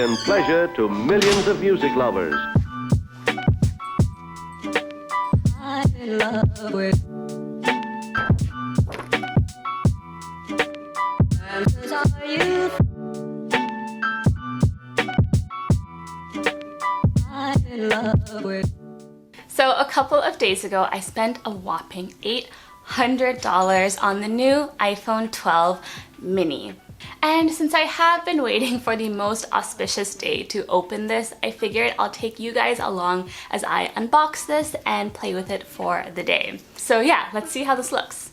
and pleasure to millions of music lovers. I'm in love with answers are you. I'm in love with. So a couple of days ago, I spent a whopping $800 on the new iPhone 12 mini. And since I have been waiting for the most auspicious day to open this, I figured I'll take you guys along as I unbox this and play with it for the day. So yeah, let's see how this looks.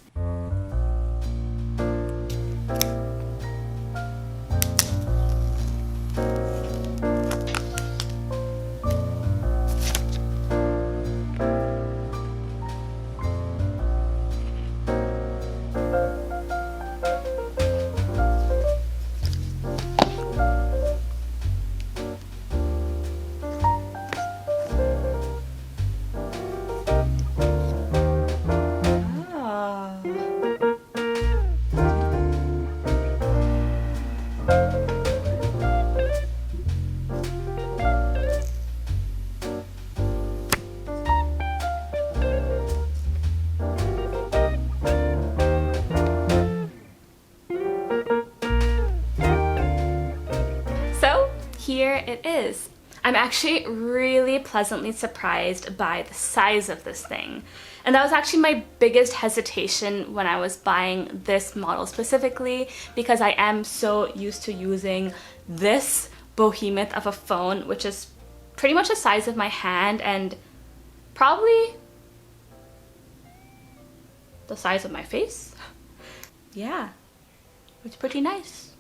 Here it is. I'm actually really pleasantly surprised by the size of this thing. And that was actually my biggest hesitation when I was buying this model specifically, because I am so used to using this behemoth of a phone, which is pretty much the size of my hand and probably the size of my face. Yeah, it's pretty nice.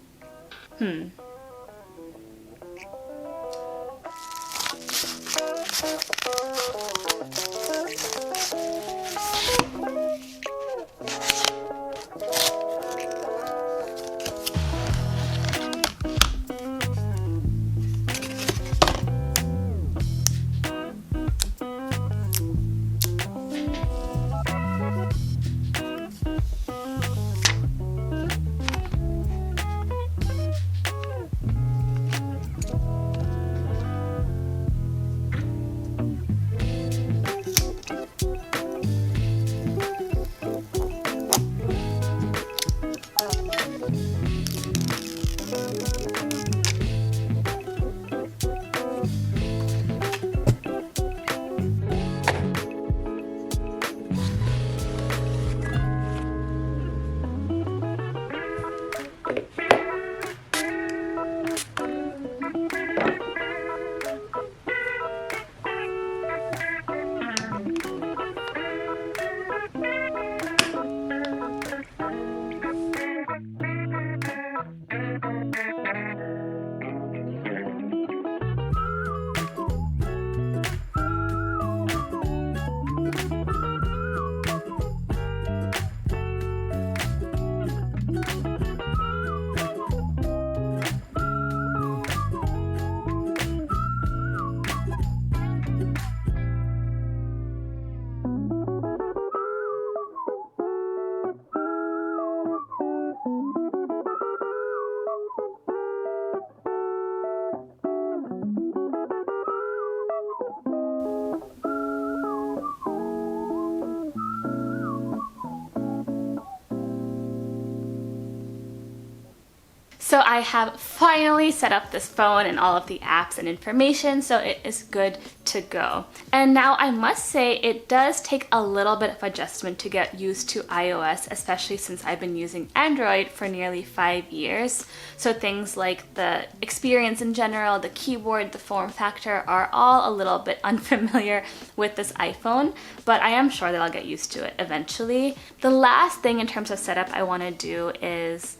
So I have finally set up this phone and all of the apps and information, so it is good to go. And now I must say it does take a little bit of adjustment to get used to iOS, especially since I've been using Android for nearly 5 years. So things like the experience in general, the keyboard, the form factor are all a little bit unfamiliar with this iPhone, but I am sure that I'll get used to it eventually. The last thing in terms of setup I want to do is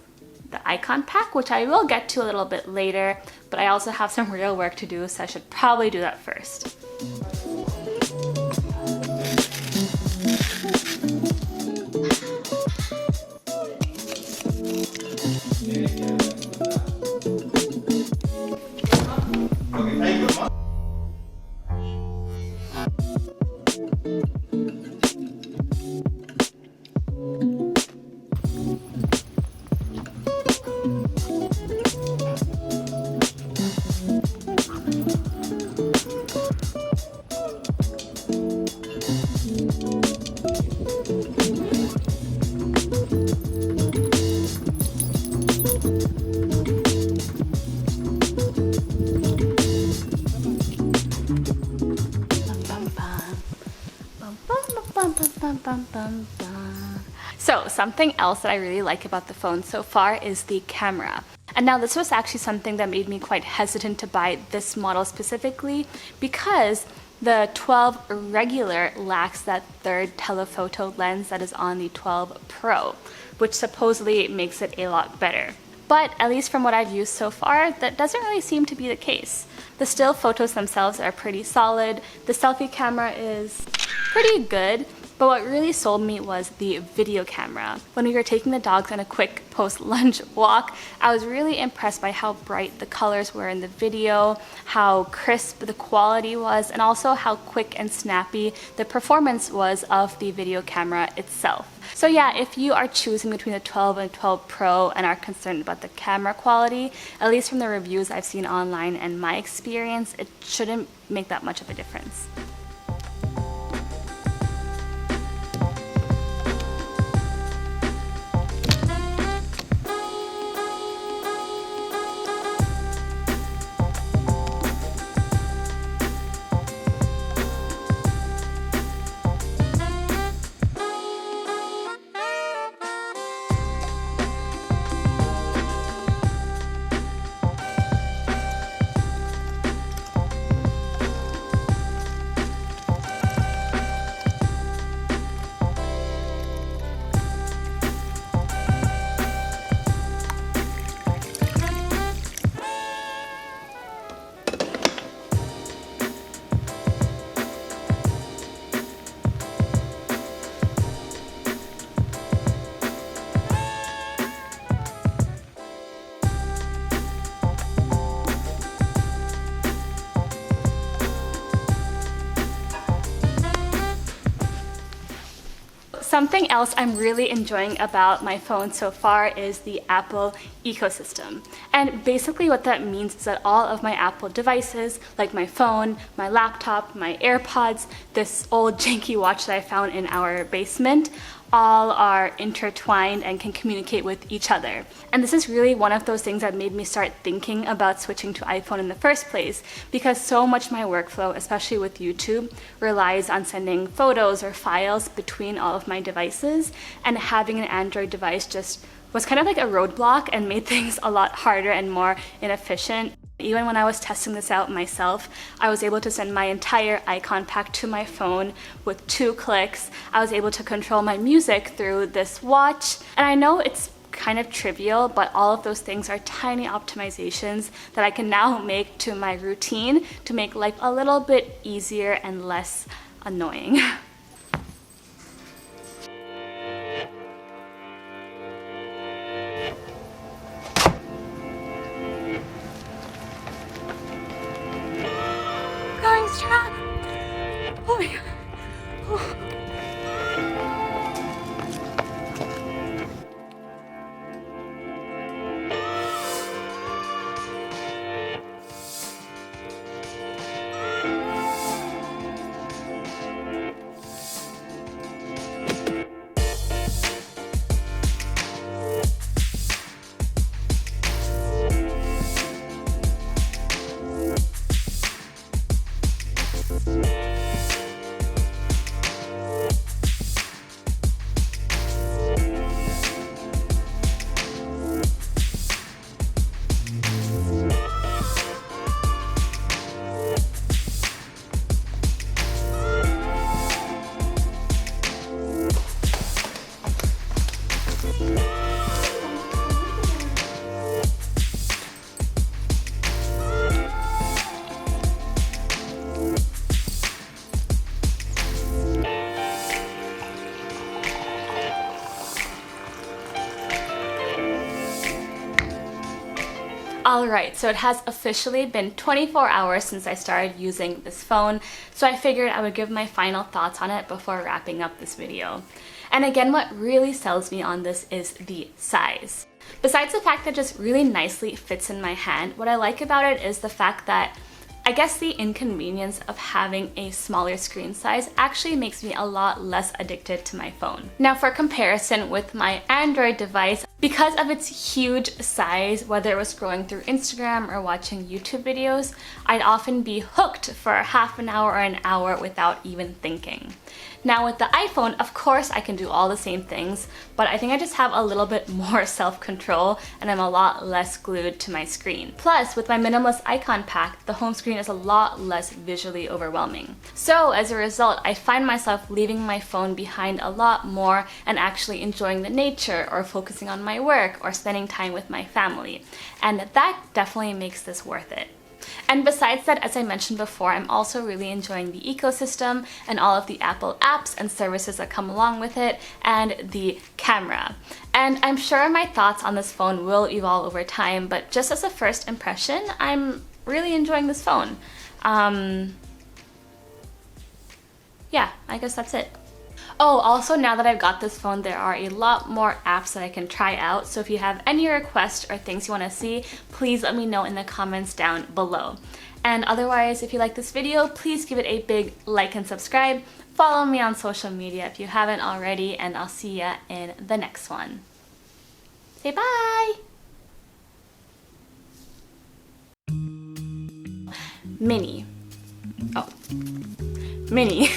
the icon pack, which I will get to a little bit later, but I also have some real work to do, so I should probably do that first. Bum, bum, bum, bum, bum, bum. So something else that I really like about the phone so far is the camera. And now this was actually something that made me quite hesitant to buy this model specifically because the 12 regular lacks that third telephoto lens that is on the 12 Pro, which supposedly makes it a lot better. But at least from what I've used so far, that doesn't really seem to be the case. The still photos themselves are pretty solid, the selfie camera is pretty good, but what really sold me was the video camera. When we were taking the dogs on a quick post-lunch walk, I was really impressed by how bright the colors were in the video, how crisp the quality was, and also how quick and snappy the performance was of the video camera itself. So yeah, if you are choosing between the 12 and 12 Pro and are concerned about the camera quality, at least from the reviews I've seen online and my experience, it shouldn't make that much of a difference. Something else I'm really enjoying about my phone so far is the Apple ecosystem. And basically what that means is that all of my Apple devices, like my phone, my laptop, my AirPods, this old janky watch that I found in our basement, all are intertwined and can communicate with each other. And this is really one of those things that made me start thinking about switching to iPhone in the first place, because so much of my workflow, especially with YouTube, relies on sending photos or files between all of my devices, and having an Android device just was kind of like a roadblock and made things a lot harder and more inefficient. Even when I was testing this out myself, I was able to send my entire icon pack to my phone with 2 clicks. I was able to control my music through this watch. And I know it's kind of trivial, but all of those things are tiny optimizations that I can now make to my routine to make life a little bit easier and less annoying. Strong. Oh my god. Oh. Alright, so it has officially been 24 hours since I started using this phone, so I figured I would give my final thoughts on it before wrapping up this video. And again, what really sells me on this is the size. Besides the fact that it just really nicely fits in my hand, what I like about it is the fact that I guess the inconvenience of having a smaller screen size actually makes me a lot less addicted to my phone. Now for comparison with my Android device, Because of its huge size, whether it was scrolling through Instagram or watching YouTube videos, I'd often be hooked for half an hour or an hour without even thinking. Now with the iPhone, of course I can do all the same things, but I think I just have a little bit more self-control and I'm a lot less glued to my screen. Plus, with my minimalist icon pack, the home screen is a lot less visually overwhelming. So as a result, I find myself leaving my phone behind a lot more and actually enjoying the nature or focusing on my work or spending time with my family. And that definitely makes this worth it. And besides that, as I mentioned before, I'm also really enjoying the ecosystem and all of the Apple apps and services that come along with it, and the camera. And I'm sure my thoughts on this phone will evolve over time, but just as a first impression, I'm really enjoying this phone. Yeah, I guess that's it. Oh, also now that I've got this phone, there are a lot more apps that I can try out. So if you have any requests or things you want to see, please let me know in the comments down below. And otherwise, if you like this video, please give it a big like and subscribe. Follow me on social media if you haven't already, and I'll see ya in the next one. Say bye! Mini. Oh. Mini.